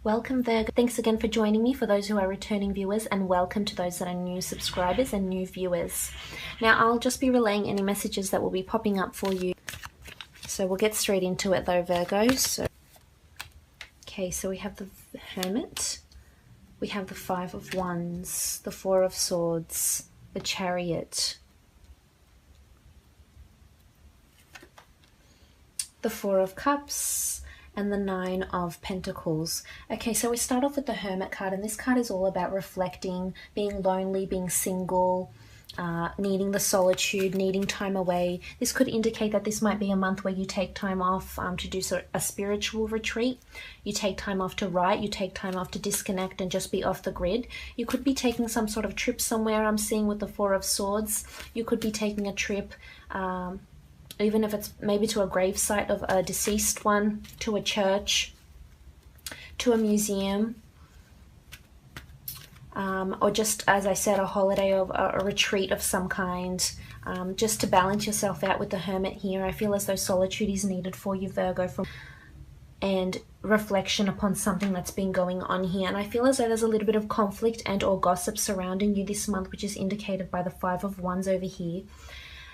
Welcome Virgo. Thanks again for joining me for those who are returning viewers, and welcome to those that are new subscribers and new viewers. Now I'll just be relaying any messages that will be popping up for you. So we'll get straight into it though, Virgo. Okay, so we have the Hermit, we have the Five of Wands, the Four of Swords, the Chariot, the Four of Cups, and the Nine of Pentacles. Okay, so we start off with the Hermit card, and this card is all about reflecting, being lonely, being single, needing the solitude, needing time away. This could indicate that this might be a month where you take time off to do a spiritual retreat. You take time off to write, you take time off to disconnect and just be off the grid. You could be taking some sort of trip somewhere, I'm seeing with the Four of Swords. You could be taking a trip, even if it's maybe to a gravesite of a deceased one, to a church, to a museum, or just, as I said, a holiday of a retreat of some kind, just to balance yourself out with the Hermit here. I feel as though solitude is needed for you, Virgo, and reflection upon something that's been going on here. And I feel as though there's a little bit of conflict and or gossip surrounding you this month, which is indicated by the Five of Wands over here.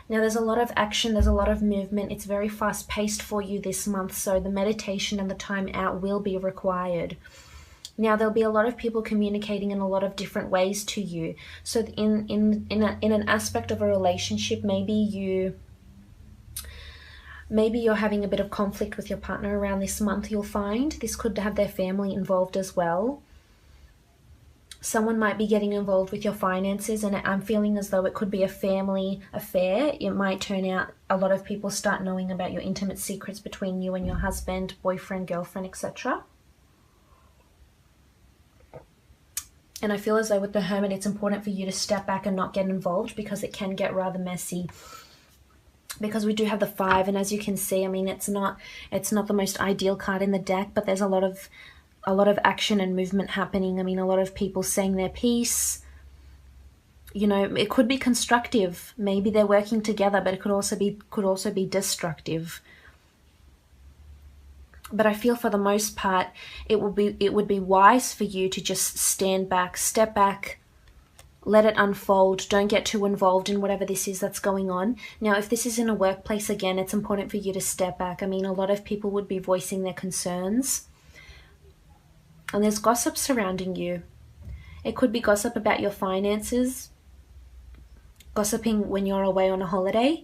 Now there's a lot of action, there's a lot of movement, it's very fast paced for you this month, so the meditation and the time out will be required. Now there'll be a lot of people communicating in a lot of different ways to you. So in an aspect of a relationship, maybe you're having a bit of conflict with your partner around this month, you'll find. This could have their family involved as well. Someone might be getting involved with your finances, and I'm feeling as though it could be a family affair. It might turn out a lot of people start knowing about your intimate secrets between you and your husband, boyfriend, girlfriend, etc. And I feel as though with the Hermit, it's important for you to step back and not get involved, because it can get rather messy. Because we do have the Five, and as you can see, I mean, it's not the most ideal card in the deck, but there's a lot of action and movement happening. I mean, a lot of people saying their piece. You know, it could be constructive. Maybe they're working together, but it could also be destructive. But I feel for the most part, it would be wise for you to just stand back, step back, let it unfold. Don't get too involved in whatever this is that's going on. Now, if this is in a workplace, again, it's important for you to step back. I mean, a lot of people would be voicing their concerns. And there's gossip surrounding you. It could be gossip about your finances, gossiping when you're away on a holiday,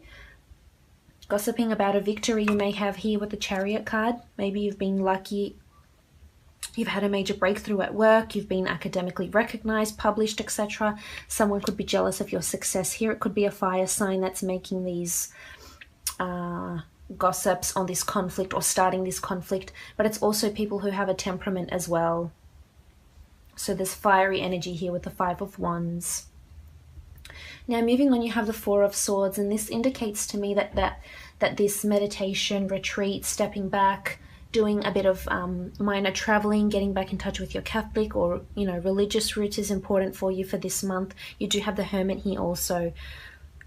gossiping about a victory you may have here with the Chariot card. Maybe you've been lucky, you've had a major breakthrough at work, you've been academically recognized, published, etc. Someone could be jealous of your success here. It could be a fire sign that's making these gossips on this conflict or starting this conflict, but it's also people who have a temperament as well. So there's fiery energy here with the Five of Wands. Now moving on, you have the Four of Swords, and this indicates to me that this meditation, retreat, stepping back, doing a bit of minor traveling, getting back in touch with your Catholic or religious roots is important for you for this month. You do have the Hermit here also,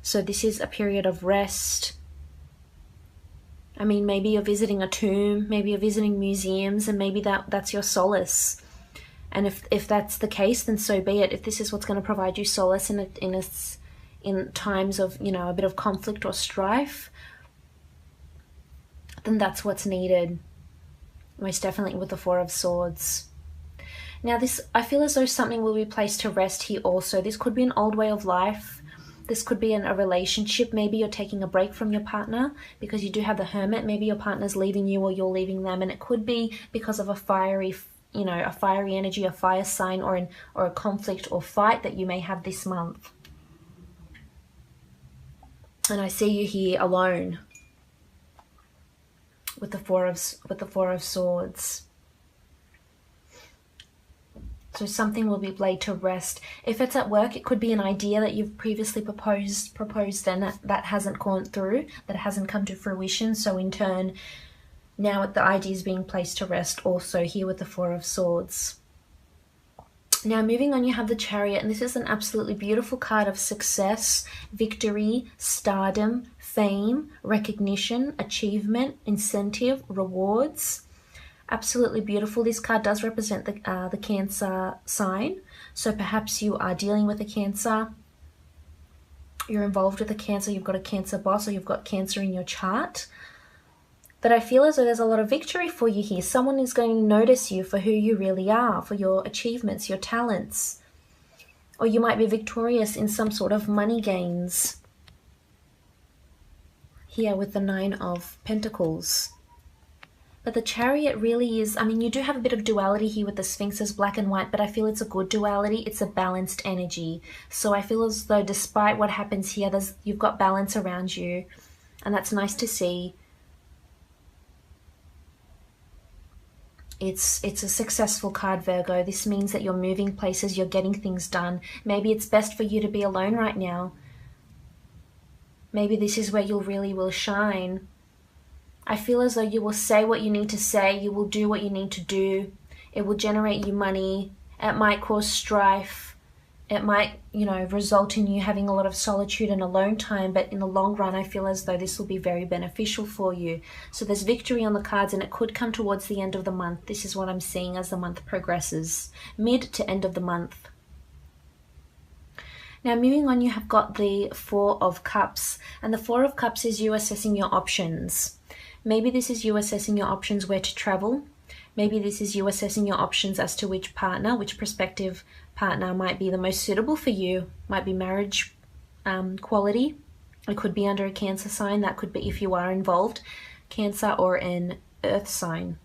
so this is a period of rest. I mean, maybe you're visiting a tomb, maybe you're visiting museums, and maybe that's your solace. And if that's the case, then so be it. If this is what's going to provide you solace in times of, a bit of conflict or strife, then that's what's needed. Most definitely with the Four of Swords. Now I feel as though something will be placed to rest here also. This could be an old way of life. This could be in a relationship. Maybe you're taking a break from your partner because you do have the Hermit. Maybe your partner's leaving you or you're leaving them, and it could be because of a fiery energy, a fire sign, or a conflict or fight that you may have this month. And I see you here alone with the Four of Swords. So something will be laid to rest. If it's at work, it could be an idea that you've previously proposed and that hasn't gone through, that hasn't come to fruition. So in turn, now the idea is being placed to rest also here with the Four of Swords. Now moving on, you have the Chariot, and this is an absolutely beautiful card of success, victory, stardom, fame, recognition, achievement, incentive, rewards. Absolutely beautiful. This card does represent the Cancer sign. So perhaps you are dealing with a Cancer. You're involved with a Cancer. You've got a Cancer boss, or you've got Cancer in your chart. But I feel as though there's a lot of victory for you here. Someone is going to notice you for who you really are, for your achievements, your talents. Or you might be victorious in some sort of money gains. Here with the Nine of Pentacles. But the Chariot really is, I mean, you do have a bit of duality here with the Sphinxes, black and white, but I feel it's a good duality. It's a balanced energy. So I feel as though despite what happens here, you've got balance around you. And that's nice to see. It's a successful card, Virgo. This means that you're moving places, you're getting things done. Maybe it's best for you to be alone right now. Maybe this is where you really will shine. I feel as though you will say what you need to say, you will do what you need to do. It will generate you money. It might cause strife. It might, you know, result in you having a lot of solitude and alone time, but in the long run, I feel as though this will be very beneficial for you. So there's victory on the cards, and it could come towards the end of the month. This is what I'm seeing as the month progresses, mid to end of the month. Now, moving on, you have got the Four of Cups, and the Four of Cups is you assessing your options. Maybe this is you assessing your options where to travel. Maybe this is you assessing your options as to which partner, which prospective partner might be the most suitable for you. Might be marriage quality. It could be under a Cancer sign. That could be if you are involved. Cancer or an Earth sign.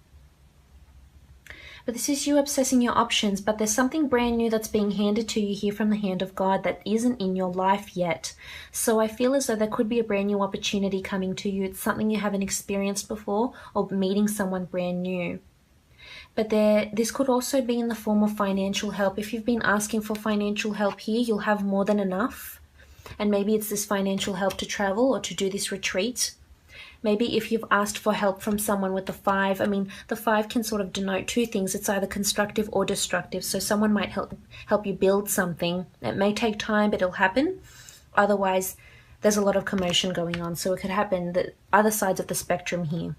But this is you obsessing your options, but there's something brand new that's being handed to you here from the hand of God that isn't in your life yet. So I feel as though there could be a brand new opportunity coming to you. It's something you haven't experienced before, or meeting someone brand new. But this could also be in the form of financial help. If you've been asking for financial help here, you'll have more than enough. And maybe it's this financial help to travel or to do this retreat. Maybe if you've asked for help from someone with the 5, I mean, the 5 can sort of denote two things. It's either constructive or destructive. So someone might help you build something. It may take time, but it'll happen. Otherwise, there's a lot of commotion going on. So it could happen the other sides of the spectrum here.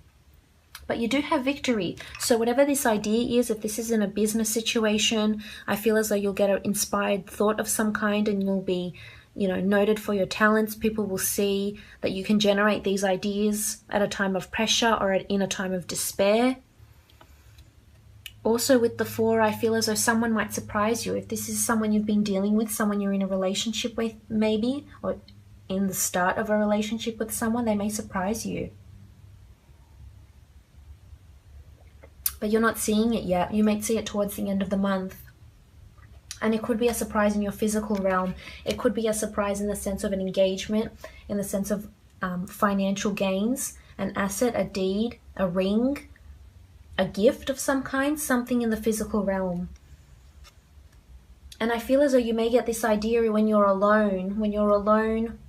But you do have victory. So whatever this idea is, if this is in a business situation, I feel as though you'll get an inspired thought of some kind, and you'll be, you know, noted for your talents. People will see that you can generate these ideas at a time of pressure or in a time of despair. Also with the 4, I feel as though someone might surprise you. If this is someone you've been dealing with, someone you're in a relationship with maybe, or in the start of a relationship with someone, they may surprise you. But you're not seeing it yet. You might see it towards the end of the month. And it could be a surprise in your physical realm. It could be a surprise in the sense of an engagement, in the sense of financial gains, an asset, a deed, a ring, a gift of some kind, something in the physical realm. And I feel as though you may get this idea when you're alone. When you're alone,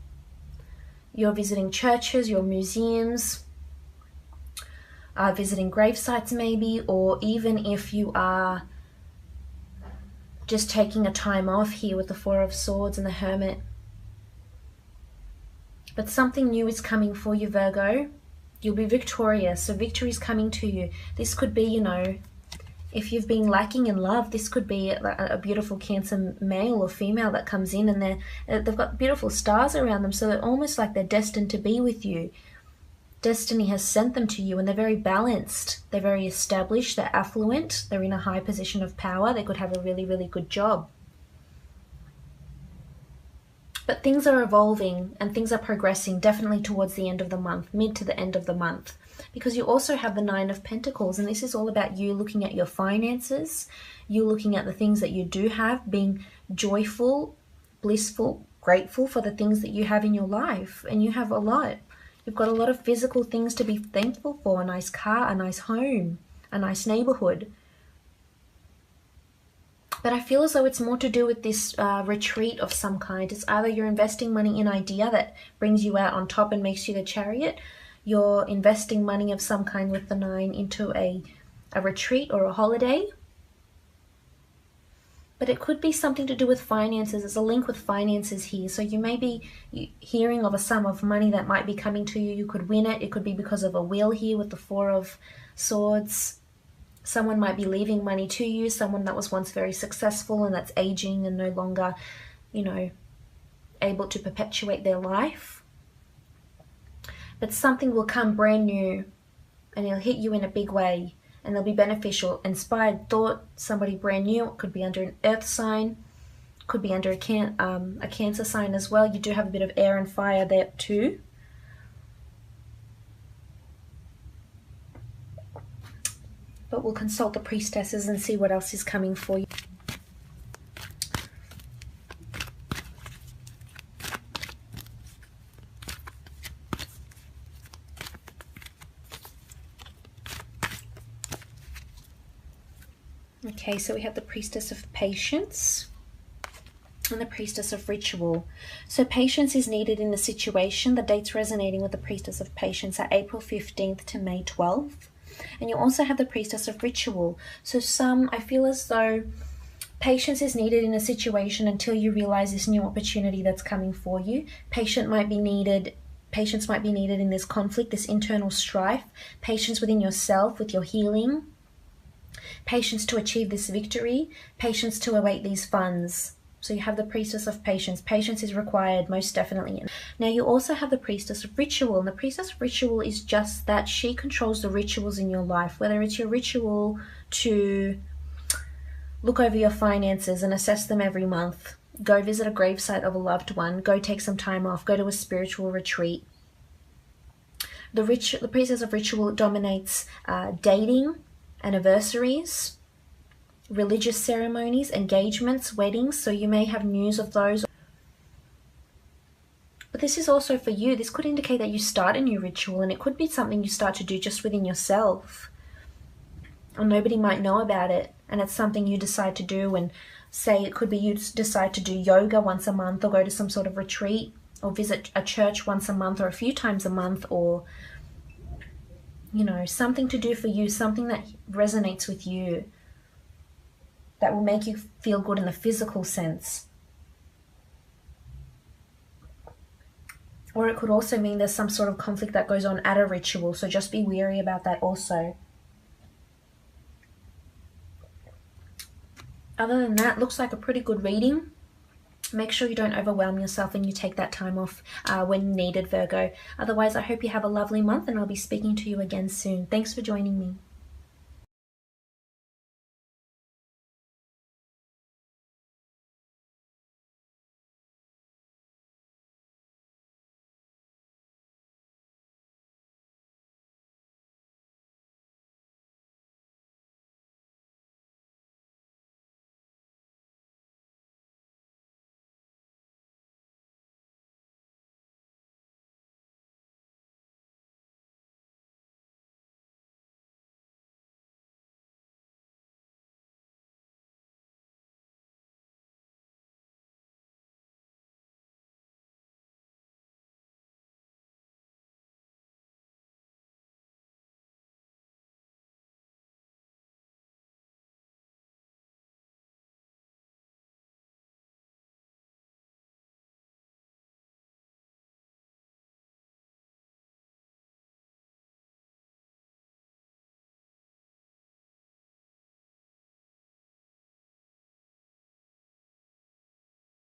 you're visiting churches, your museums, visiting grave sites maybe, or even if you are just taking a time off here with the 4 of Swords and the Hermit. But something new is coming for you, Virgo. You'll be victorious, so victory is coming to you. This could be, you know, if you've been lacking in love, this could be a beautiful Cancer male or female that comes in, and they've got beautiful stars around them, so they're almost like they're destined to be with you. Destiny has sent them to you, and they're very balanced. They're very established. They're affluent. They're in a high position of power. They could have a really, really good job. But things are evolving and things are progressing definitely towards the end of the month, mid to the end of the month. Because you also have the 9 of Pentacles, and this is all about you looking at your finances, you looking at the things that you do have, being joyful, blissful, grateful for the things that you have in your life. And you have a lot. You've got a lot of physical things to be thankful for, a nice car, a nice home, a nice neighborhood. But I feel as though it's more to do with this retreat of some kind. It's either you're investing money in an idea that brings you out on top and makes you the Chariot. You're investing money of some kind with the 9 into a retreat or a holiday. But it could be something to do with finances. There's a link with finances here. So you may be hearing of a sum of money that might be coming to you. You could win it. It could be because of a will here with the 4 of Swords. Someone might be leaving money to you, someone that was once very successful and that's aging and no longer, you know, able to perpetuate their life. But something will come brand new and it'll hit you in a big way and they'll be beneficial. Inspired thought, somebody brand new. It could be under an earth sign, could be under a Cancer sign as well. You do have a bit of air and fire there too. But we'll consult the priestesses and see what else is coming for you. Okay, so we have the Priestess of Patience and the Priestess of Ritual. So patience is needed in the situation. The dates resonating with the Priestess of Patience are April 15th to May 12th. And you also have the Priestess of Ritual. So I feel as though patience is needed in a situation until you realize this new opportunity that's coming for you. Patience might be needed in this conflict, this internal strife. Patience within yourself, with your healing. Patience to achieve this victory. Patience to await these funds. So you have the Priestess of Patience. Patience is required, most definitely. Now you also have the Priestess of Ritual. And the Priestess of Ritual is just that. She controls the rituals in your life. Whether it's your ritual to look over your finances and assess them every month. Go visit a gravesite of a loved one. Go take some time off. Go to a spiritual retreat. The Priestess of Ritual dominates dating, anniversaries, religious ceremonies, engagements, weddings, so you may have news of those. But this is also for you. This could indicate that you start a new ritual, and it could be something you start to do just within yourself. Or nobody might know about it, and it's something you decide to do. And say it could be you decide to do yoga once a month, or go to some sort of retreat, or visit a church once a month or a few times a month, or, you know, something to do for you, something that resonates with you, that will make you feel good in the physical sense. Or it could also mean there's some sort of conflict that goes on at a ritual, so just be wary about that also. Other than that, looks like a pretty good reading. Make sure you don't overwhelm yourself and you take that time off when needed, Virgo. Otherwise, I hope you have a lovely month and I'll be speaking to you again soon. Thanks for joining me.